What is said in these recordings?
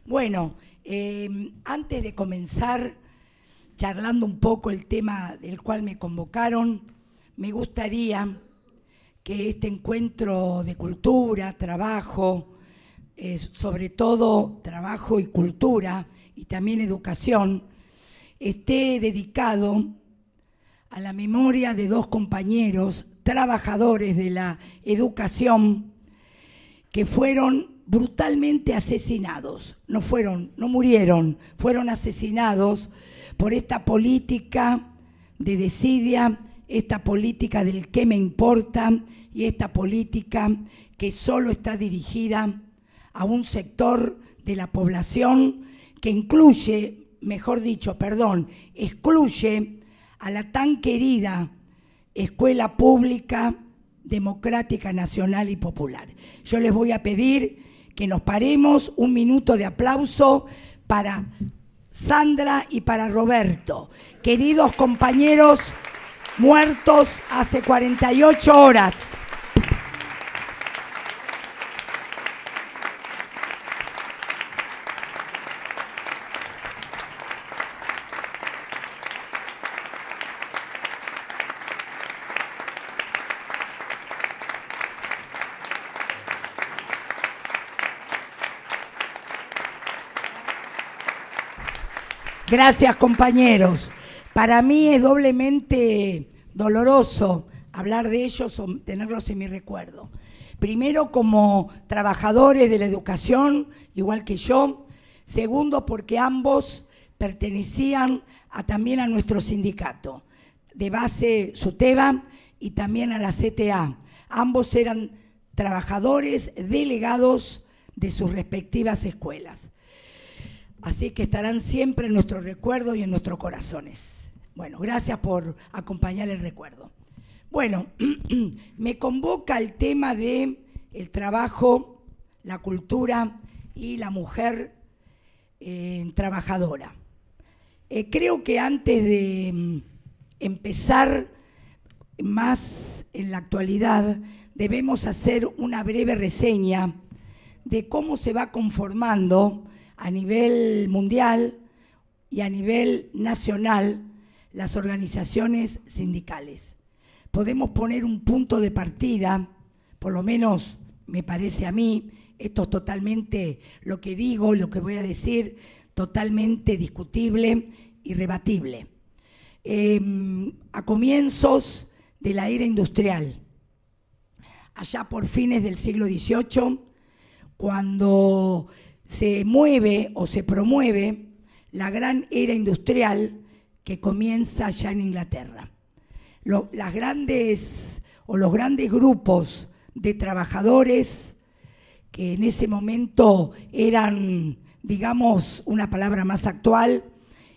Bueno, antes de comenzar charlando un poco el tema del cual me convocaron, me gustaría que este encuentro de cultura, trabajo, sobre todo trabajo y cultura, y también educación, esté dedicado a la memoria de dos compañeros trabajadores de la educación que fueron brutalmente asesinados. No murieron, fueron asesinados por esta política de desidia, esta política del qué me importa y esta política que solo está dirigida a un sector de la población que excluye a la tan querida escuela pública, democrática, nacional y popular. Yo les voy a pedir que nos paremos, un minuto de aplauso para Sandra y para Roberto, queridos compañeros muertos hace 48 horas. Gracias, compañeros. Para mí es doblemente doloroso hablar de ellos o tenerlos en mi recuerdo. Primero, como trabajadores de la educación, igual que yo. Segundo, porque ambos pertenecían también a nuestro sindicato, de base SUTEBA y también a la CTA. Ambos eran trabajadores delegados de sus respectivas escuelas. Así que estarán siempre en nuestro recuerdo y en nuestros corazones. Bueno, gracias por acompañar el recuerdo. Bueno, me convoca el tema de el trabajo, la cultura y la mujer trabajadora. Creo que antes de empezar más en la actualidad, debemos hacer una breve reseña de cómo se va conformando a nivel mundial y a nivel nacional las organizaciones sindicales. Podemos poner un punto de partida, por lo menos me parece a mí, esto es totalmente lo que digo, lo que voy a decir, totalmente discutible y rebatible. A comienzos de la era industrial, allá por fines del siglo XVIII, cuando se mueve o se promueve la gran era industrial que comienza ya en Inglaterra. Los grandes grupos de trabajadores que en ese momento eran, digamos, una palabra más actual,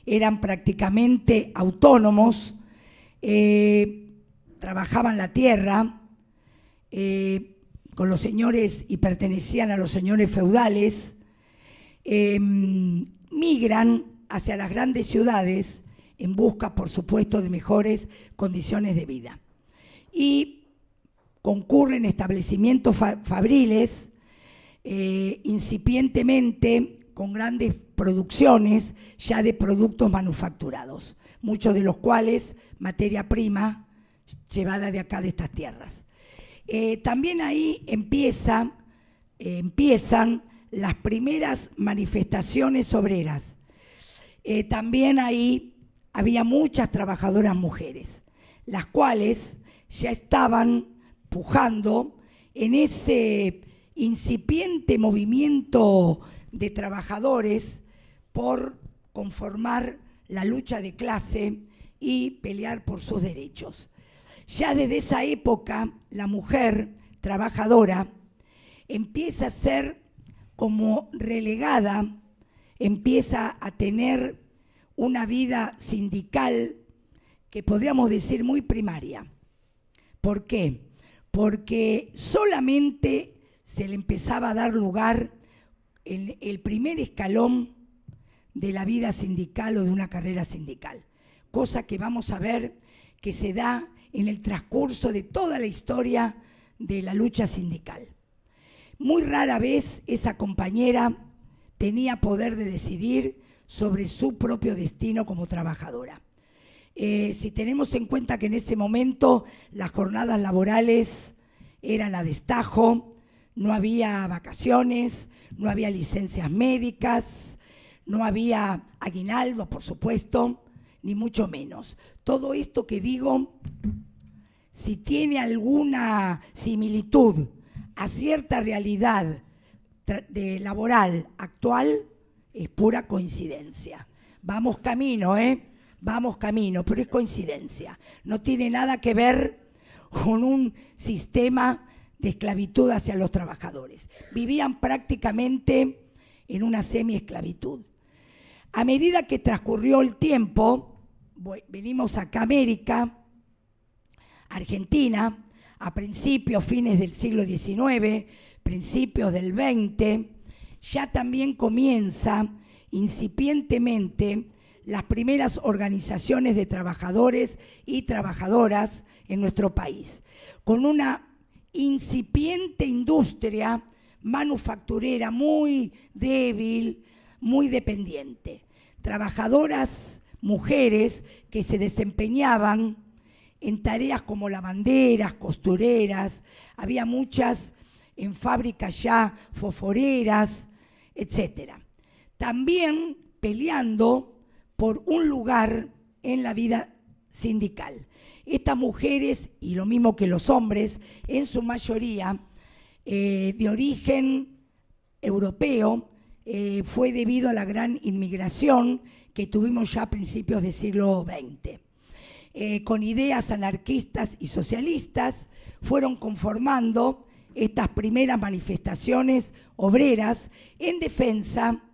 eran prácticamente autónomos, trabajaban la tierra con los señores y pertenecían a los señores feudales, migran hacia las grandes ciudades en busca, por supuesto, de mejores condiciones de vida. Y concurren establecimientos fabriles, incipientemente, con grandes producciones ya de productos manufacturados, muchos de los cuales materia prima llevada de acá, de estas tierras. También ahí empiezan las primeras manifestaciones obreras. También ahí había muchas trabajadoras mujeres, las cuales ya estaban pujando en ese incipiente movimiento de trabajadores por conformar la lucha de clase y pelear por sus derechos. Ya desde esa época, la mujer trabajadora empieza a ser como relegada, empieza a tener una vida sindical que podríamos decir muy primaria. ¿Por qué? Porque solamente se le empezaba a dar lugar en el primer escalón de la vida sindical o de una carrera sindical, cosa que vamos a ver que se da en el transcurso de toda la historia de la lucha sindical. Muy rara vez esa compañera tenía poder de decidir sobre su propio destino como trabajadora. Si tenemos en cuenta que en ese momento las jornadas laborales eran a destajo, no había vacaciones, no había licencias médicas, no había aguinaldo, por supuesto, ni mucho menos. Todo esto que digo, si tiene alguna similitud a cierta realidad laboral actual, es pura coincidencia. Vamos camino, Vamos camino, pero es coincidencia. No tiene nada que ver con un sistema de esclavitud hacia los trabajadores. Vivían prácticamente en una semi-esclavitud. A medida que transcurrió el tiempo, venimos acá a América, Argentina, a principios, fines del siglo XIX, principios del XX, ya también comienza incipientemente las primeras organizaciones de trabajadores y trabajadoras en nuestro país, con una incipiente industria manufacturera muy débil, muy dependiente. Trabajadoras, mujeres que se desempeñaban en tareas como lavanderas, costureras, había muchas en fábricas ya fosforeras, etc. También peleando por un lugar en la vida sindical. Estas mujeres, y lo mismo que los hombres, en su mayoría de origen europeo, fue debido a la gran inmigración que tuvimos ya a principios del siglo XX. Con ideas anarquistas y socialistas, fueron conformando estas primeras manifestaciones obreras en defensa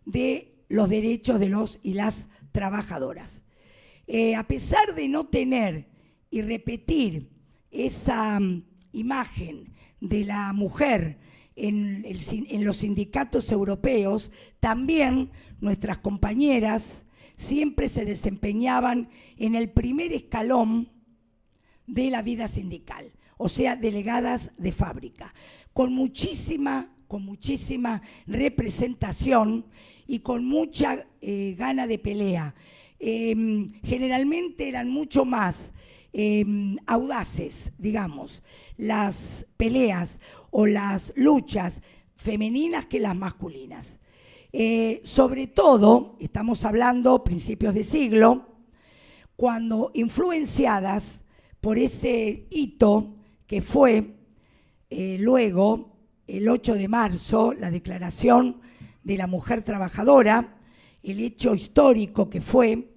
de los derechos de los y las trabajadoras. A pesar de no tener y repetir esa imagen de la mujer en los sindicatos europeos, también nuestras compañeras siempre se desempeñaban en el primer escalón de la vida sindical, o sea, delegadas de fábrica, con muchísima representación y con mucha gana de pelea. Generalmente eran mucho más audaces, digamos, las peleas o las luchas femeninas que las masculinas. Sobre todo, estamos hablando principios de siglo, cuando influenciadas por ese hito que fue luego el 8 de marzo, la Declaración de la Mujer Trabajadora, el hecho histórico que fue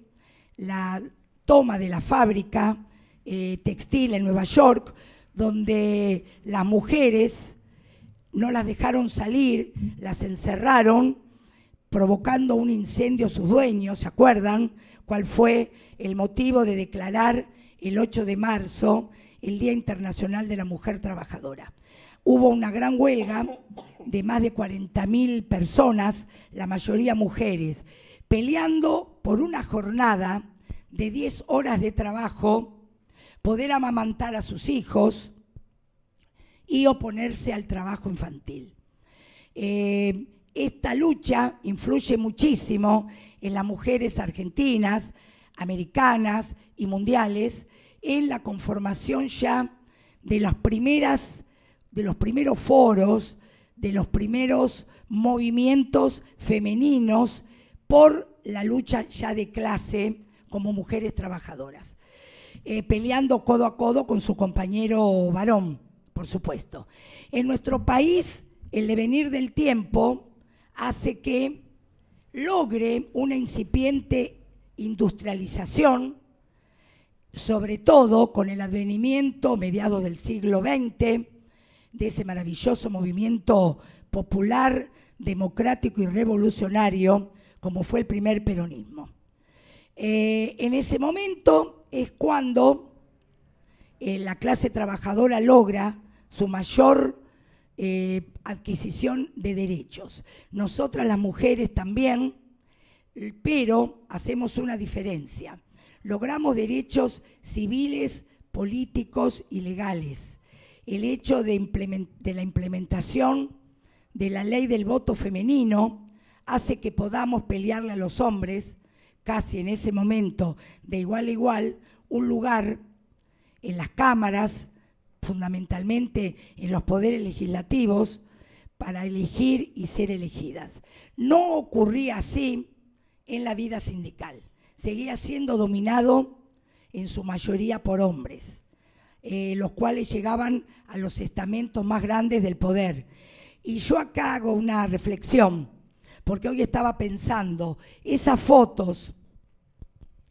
la toma de la fábrica textil en Nueva York, donde las mujeres no las dejaron salir, las encerraron, provocando un incendio sus dueños. ¿Se acuerdan cuál fue el motivo de declarar el 8 de marzo el Día Internacional de la Mujer Trabajadora? Hubo una gran huelga de más de 40.000 personas, la mayoría mujeres, peleando por una jornada de 10 horas de trabajo, poder amamantar a sus hijos y oponerse al trabajo infantil. Esta lucha influye muchísimo en las mujeres argentinas, americanas y mundiales, en la conformación ya de los primeros foros, de los primeros movimientos femeninos por la lucha ya de clase como mujeres trabajadoras, peleando codo a codo con su compañero varón, por supuesto. En nuestro país, el devenir del tiempo hace que logre una incipiente industrialización, sobre todo con el advenimiento, mediados del siglo XX, de ese maravilloso movimiento popular, democrático y revolucionario, como fue el primer peronismo. En ese momento es cuando la clase trabajadora logra su mayor adquisición de derechos. Nosotras las mujeres también, pero hacemos una diferencia. Logramos derechos civiles, políticos y legales. El hecho de la implementación de la ley del voto femenino hace que podamos pelearle a los hombres, casi en ese momento de igual a igual, un lugar en las cámaras, fundamentalmente en los poderes legislativos, para elegir y ser elegidas. No ocurría así en la vida sindical. Seguía siendo dominado en su mayoría por hombres, los cuales llegaban a los estamentos más grandes del poder. Y yo acá hago una reflexión, porque hoy estaba pensando, esas fotos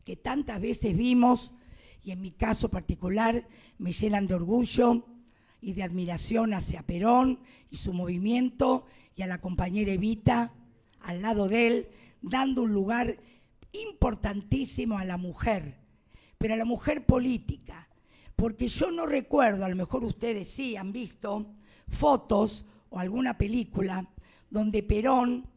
que tantas veces vimos, y en mi caso particular me llenan de orgullo y de admiración hacia Perón y su movimiento, y a la compañera Evita al lado de él, dando un lugar importantísimo a la mujer, pero a la mujer política, porque yo no recuerdo, a lo mejor ustedes sí han visto fotos o alguna película donde Perón,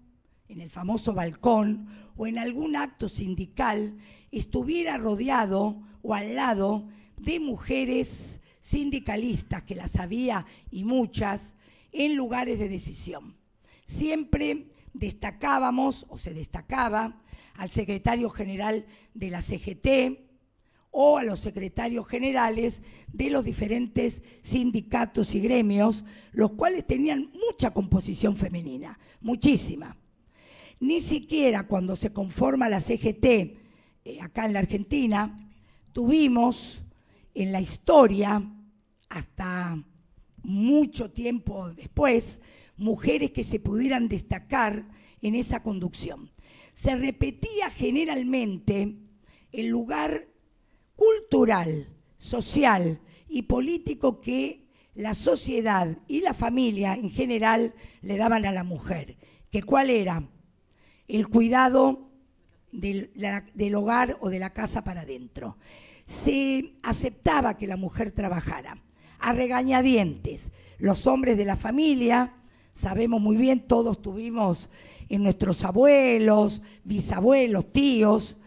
en el famoso balcón o en algún acto sindical, estuviera rodeado o al lado de mujeres sindicalistas, que las había y muchas, en lugares de decisión. Siempre destacábamos, o se destacaba, al secretario general de la CGT o a los secretarios generales de los diferentes sindicatos y gremios, los cuales tenían mucha composición femenina, muchísima. Ni siquiera cuando se conforma la CGT, acá en la Argentina, tuvimos en la historia, hasta mucho tiempo después, mujeres que se pudieran destacar en esa conducción. Se repetía generalmente el lugar cultural, social y político que la sociedad y la familia en general le daban a la mujer. ¿Que cuál era? El cuidado del hogar o de la casa para adentro. Se aceptaba que la mujer trabajara, a regañadientes. Los hombres de la familia, sabemos muy bien, todos tuvimos en nuestros abuelos, bisabuelos, tíos,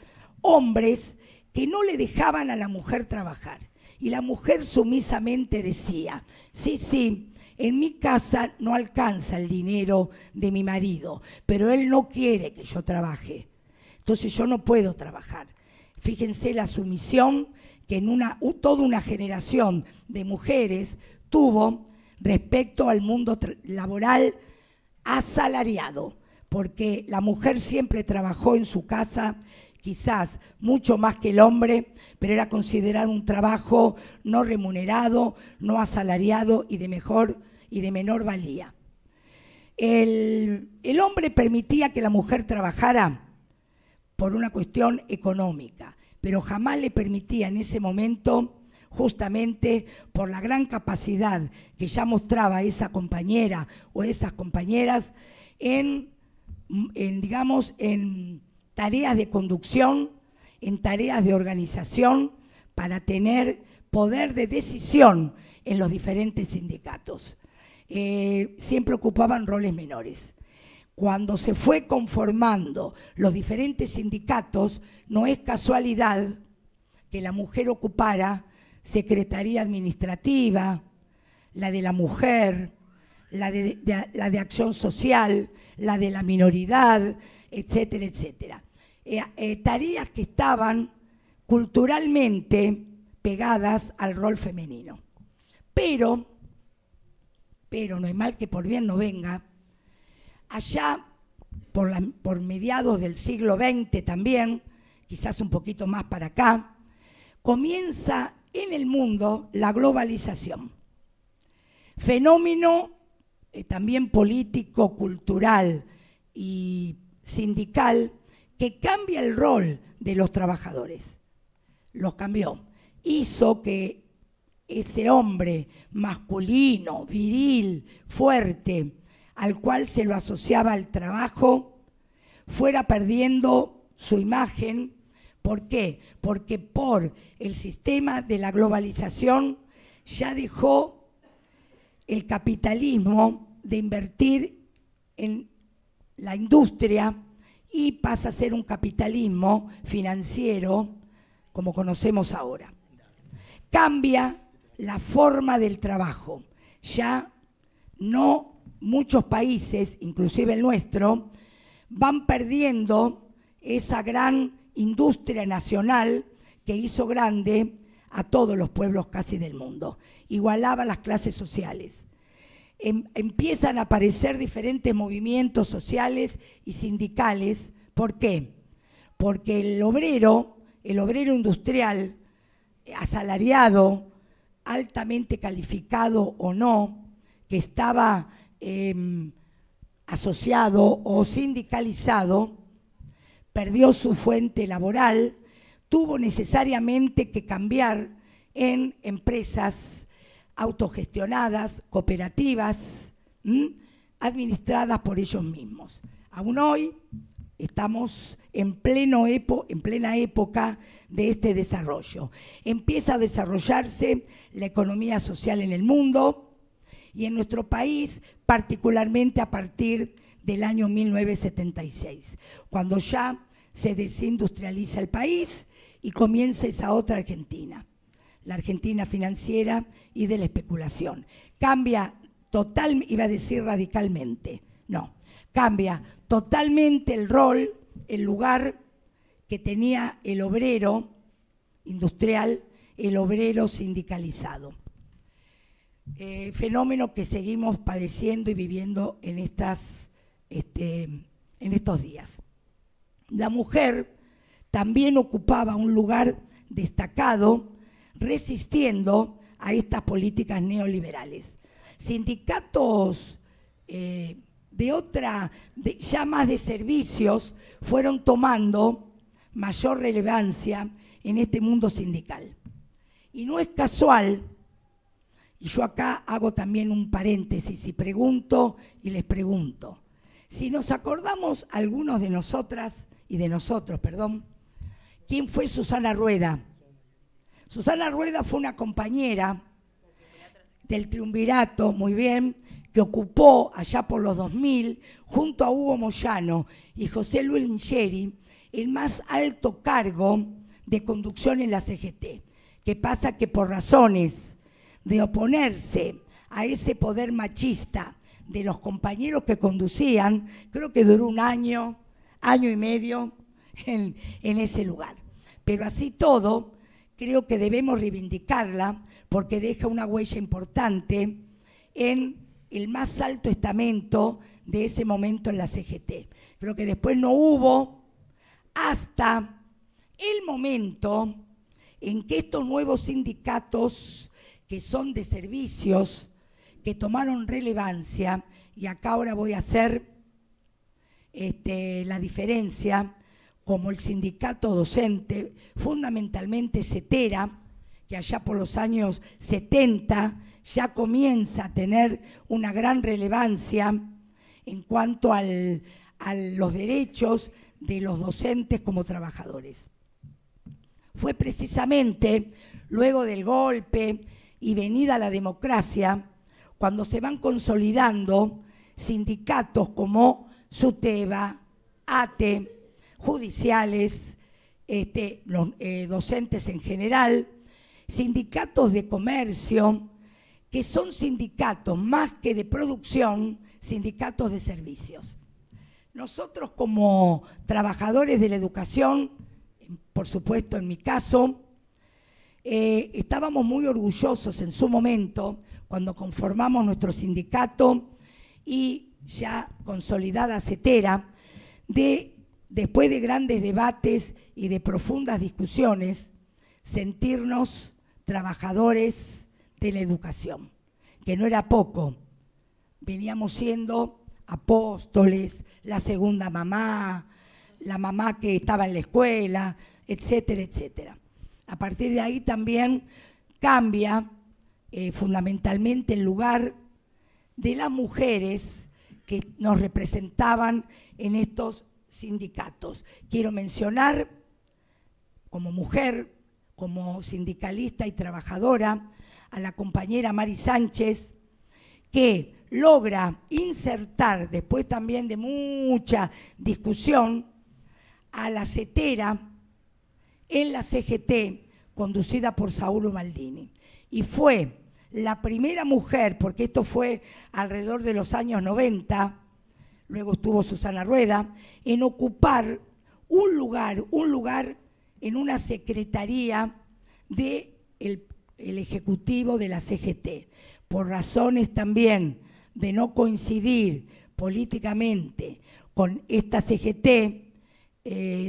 hombres que no le dejaban a la mujer trabajar. Y la mujer sumisamente decía, sí, sí, en mi casa no alcanza el dinero de mi marido, pero él no quiere que yo trabaje. Entonces yo no puedo trabajar. Fíjense la sumisión que toda una generación de mujeres tuvo respecto al mundo laboral asalariado, porque la mujer siempre trabajó en su casa, quizás mucho más que el hombre, pero era considerado un trabajo no remunerado, no asalariado y de menor valía. El hombre permitía que la mujer trabajara por una cuestión económica, pero jamás le permitía en ese momento, justamente por la gran capacidad que ya mostraba esa compañera o esas compañeras en tareas de conducción, en tareas de organización, para tener poder de decisión en los diferentes sindicatos. Siempre ocupaban roles menores. Cuando se fue conformando los diferentes sindicatos, no es casualidad que la mujer ocupara secretaría administrativa, la de la mujer, la de acción social, la de la minoridad, etcétera, etcétera. Tareas que estaban culturalmente pegadas al rol femenino. Pero no hay mal que por bien no venga. Allá, por mediados del siglo XX también, quizás un poquito más para acá, comienza en el mundo la globalización. Fenómeno también político, cultural y sindical que cambia el rol de los trabajadores. Los cambió. Hizo que ese hombre masculino, viril, fuerte, al cual se lo asociaba al trabajo, fuera perdiendo su imagen. ¿Por qué? Porque por el sistema de la globalización ya dejó el capitalismo de invertir en la industria y pasa a ser un capitalismo financiero como conocemos ahora. Cambia la forma del trabajo. Ya no muchos países, inclusive el nuestro, van perdiendo esa gran industria nacional que hizo grande a todos los pueblos casi del mundo, igualaba las clases sociales. Empiezan a aparecer diferentes movimientos sociales y sindicales. ¿Por qué? Porque el obrero industrial, asalariado, altamente calificado o no, que estaba asociado o sindicalizado, perdió su fuente laboral, tuvo necesariamente que cambiar en empresas autogestionadas, cooperativas, administradas por ellos mismos. Aún hoy estamos en plena época de este desarrollo. Empieza a desarrollarse la economía social en el mundo y en nuestro país, particularmente a partir del año 1976, cuando ya se desindustrializa el país y comienza esa otra Argentina, la Argentina financiera y de la especulación. Cambia iba a decir radicalmente, no, cambia totalmente el rol, el lugar que tenía el obrero industrial, el obrero sindicalizado. Fenómeno que seguimos padeciendo y viviendo en estos días. La mujer también ocupaba un lugar destacado resistiendo a estas políticas neoliberales. Sindicatos ya más de servicios fueron tomando mayor relevancia en este mundo sindical. Y no es casual, y yo acá hago también un paréntesis y pregunto y les pregunto, si nos acordamos algunos de nosotras y de nosotros, ¿quién fue Susana Rueda? Susana Rueda fue una compañera del triunvirato, muy bien, que ocupó allá por los 2000, junto a Hugo Moyano y José Luis Lingeri, el más alto cargo de conducción en la CGT. ¿Qué pasa? Que por razones de oponerse a ese poder machista de los compañeros que conducían, creo que duró un año y medio en ese lugar. Pero así todo, creo que debemos reivindicarla porque deja una huella importante en el más alto estamento de ese momento en la CGT. Creo que después no hubo hasta el momento en que estos nuevos sindicatos que son de servicios, que tomaron relevancia, y acá ahora voy a hacer la diferencia, como el sindicato docente, fundamentalmente CETERA, que allá por los años 70 ya comienza a tener una gran relevancia en cuanto a los derechos de los docentes como trabajadores. Fue precisamente luego del golpe y venida la democracia cuando se van consolidando sindicatos como SUTEBA, ATE, judiciales, los docentes en general, sindicatos de comercio, que son sindicatos más que de producción, sindicatos de servicios. Nosotros como trabajadores de la educación, por supuesto en mi caso, estábamos muy orgullosos en su momento cuando conformamos nuestro sindicato y ya consolidada CETERA, después de grandes debates y de profundas discusiones, sentirnos trabajadores de la educación, que no era poco. Veníamos siendo apóstoles, la segunda mamá, la mamá que estaba en la escuela, etcétera, etcétera. A partir de ahí también cambia fundamentalmente el lugar de las mujeres que nos representaban en estos sindicatos. Quiero mencionar como mujer, como sindicalista y trabajadora, a la compañera Mari Sánchez, que logra insertar, después también de mucha discusión, a la CETERA en la CGT, conducida por Saulo Baldini. Y fue la primera mujer, porque esto fue alrededor de los años 90, luego estuvo Susana Rueda, en ocupar un lugar en una secretaría del Ejecutivo de la CGT, por razones también de no coincidir políticamente con esta CGT,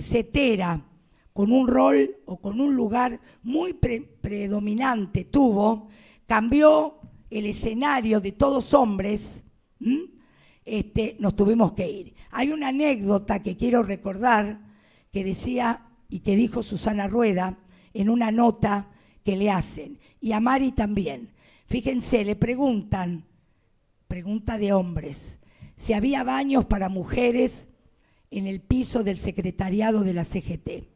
Cetera, con un rol o con un lugar muy predominante tuvo, cambió el escenario de todos hombres, nos tuvimos que ir. Hay una anécdota que quiero recordar que decía y que dijo Susana Rueda en una nota que le hacen, y a Mari también. Fíjense, le preguntan, pregunta de hombres, si había baños para mujeres en el piso del secretariado de la CGT.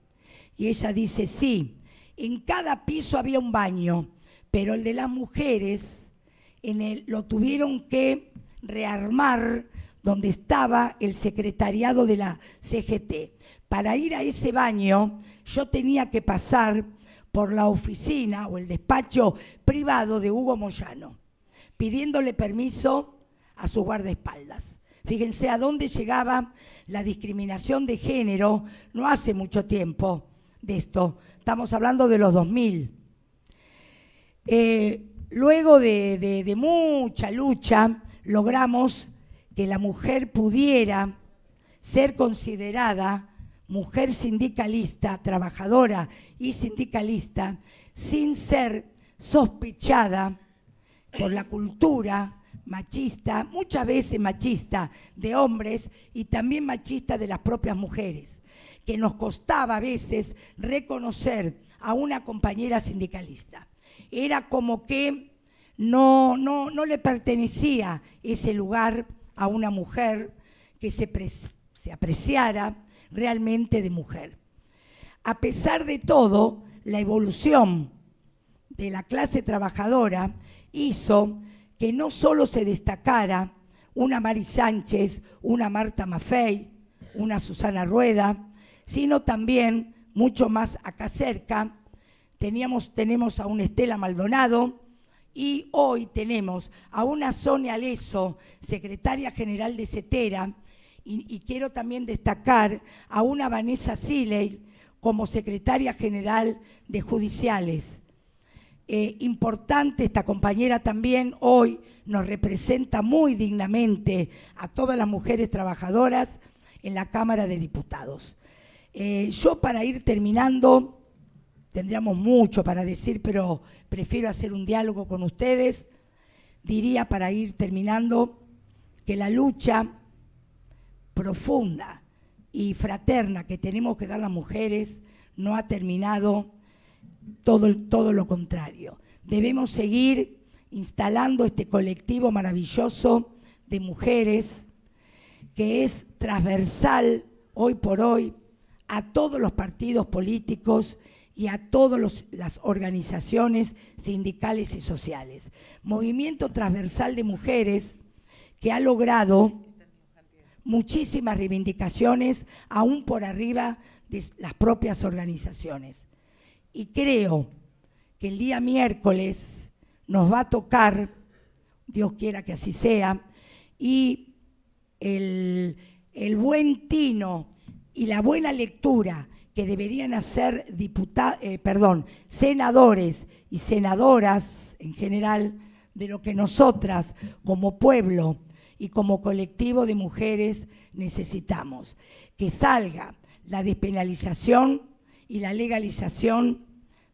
Y ella dice, sí, en cada piso había un baño, pero el de las mujeres lo tuvieron que rearmar donde estaba el secretariado de la CGT. Para ir a ese baño yo tenía que pasar por la oficina o el despacho privado de Hugo Moyano, pidiéndole permiso a sus guardaespaldas. Fíjense a dónde llegaba la discriminación de género no hace mucho tiempo de esto, estamos hablando de los 2000. Luego de mucha lucha, logramos que la mujer pudiera ser considerada mujer sindicalista, trabajadora y sindicalista, sin ser sospechada por la cultura machista, muchas veces machista de hombres y también machista de las propias mujeres, que nos costaba a veces reconocer a una compañera sindicalista. Era como que no le pertenecía ese lugar a una mujer que se apreciara realmente de mujer. A pesar de todo, la evolución de la clase trabajadora hizo que no solo se destacara una Mari Sánchez, una Marta Maffei, una Susana Rueda, sino también, mucho más acá cerca, tenemos a una Estela Maldonado y hoy tenemos a una Sonia Aleso, secretaria general de Cetera, y quiero también destacar a una Vanessa Siley como secretaria general de Judiciales. Importante, esta compañera también hoy nos representa muy dignamente a todas las mujeres trabajadoras en la Cámara de Diputados. Yo, para ir terminando, tendríamos mucho para decir, pero prefiero hacer un diálogo con ustedes. Diría, para ir terminando, que la lucha profunda y fraterna que tenemos que dar las mujeres no ha terminado, todo lo contrario. Debemos seguir instalando este colectivo maravilloso de mujeres que es transversal hoy por hoy a todos los partidos políticos y a todas las organizaciones sindicales y sociales. Movimiento transversal de mujeres que ha logrado muchísimas reivindicaciones, aún por arriba de las propias organizaciones. Y creo que el día miércoles nos va a tocar, Dios quiera que así sea, y el buen tino y la buena lectura que deberían hacer senadores y senadoras en general de lo que nosotras como pueblo y como colectivo de mujeres necesitamos. Que salga la despenalización y la legalización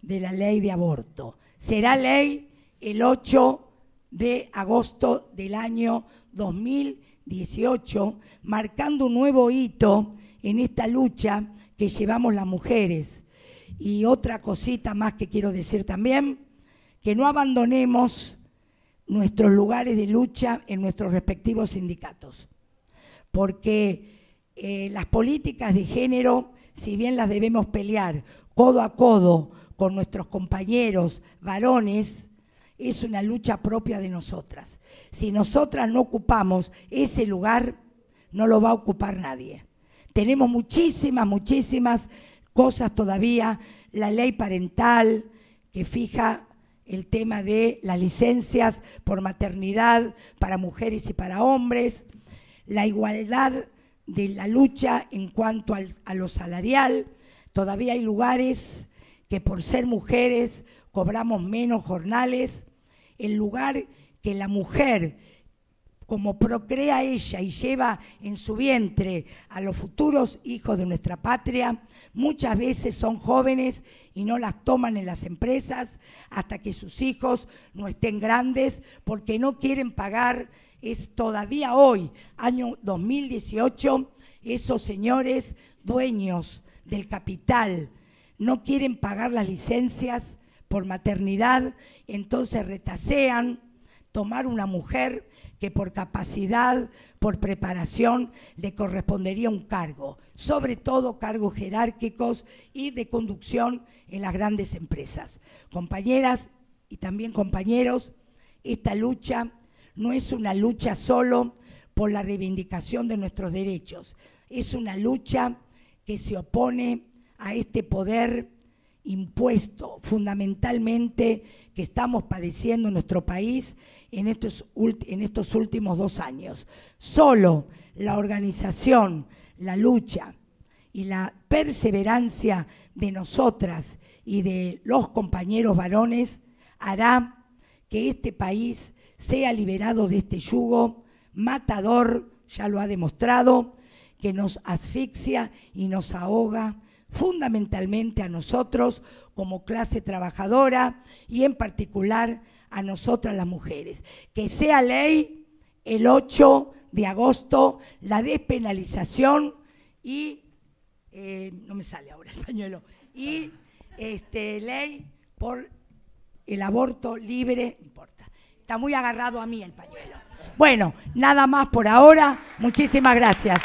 de la ley de aborto. Será ley el 8 de agosto del año 2018, marcando un nuevo hito en esta lucha que llevamos las mujeres. Y otra cosita más que quiero decir también, que no abandonemos nuestros lugares de lucha en nuestros respectivos sindicatos, porque las políticas de género, si bien las debemos pelear codo a codo con nuestros compañeros varones, es una lucha propia de nosotras. Si nosotras no ocupamos ese lugar, no lo va a ocupar nadie. Tenemos muchísimas cosas todavía, la ley parental que fija el tema de las licencias por maternidad para mujeres y para hombres, la igualdad de la lucha en cuanto a lo salarial. Todavía hay lugares que por ser mujeres cobramos menos jornales. El lugar que la mujer, como procrea ella y lleva en su vientre a los futuros hijos de nuestra patria, muchas veces son jóvenes y no las toman en las empresas hasta que sus hijos no estén grandes, porque no quieren pagar. Es todavía hoy, año 2018, esos señores dueños del capital no quieren pagar las licencias por maternidad, entonces retasean tomar una mujer que por capacidad, por preparación, le correspondería un cargo, sobre todo cargos jerárquicos y de conducción en las grandes empresas. Compañeras y también compañeros, esta lucha no es una lucha solo por la reivindicación de nuestros derechos, es una lucha que se opone a este poder impuesto fundamentalmente que estamos padeciendo en nuestro país en estos últimos 2 años. Solo la organización, la lucha y la perseverancia de nosotras y de los compañeros varones hará que este país sea liberado de este yugo matador, ya lo ha demostrado, que nos asfixia y nos ahoga fundamentalmente a nosotros como clase trabajadora y en particular a nosotras las mujeres. Que sea ley el 8 de agosto la despenalización y, no me sale ahora el pañuelo, y ley por el aborto libre, no importa, está muy agarrado a mí el pañuelo. Bueno, nada más por ahora, muchísimas gracias.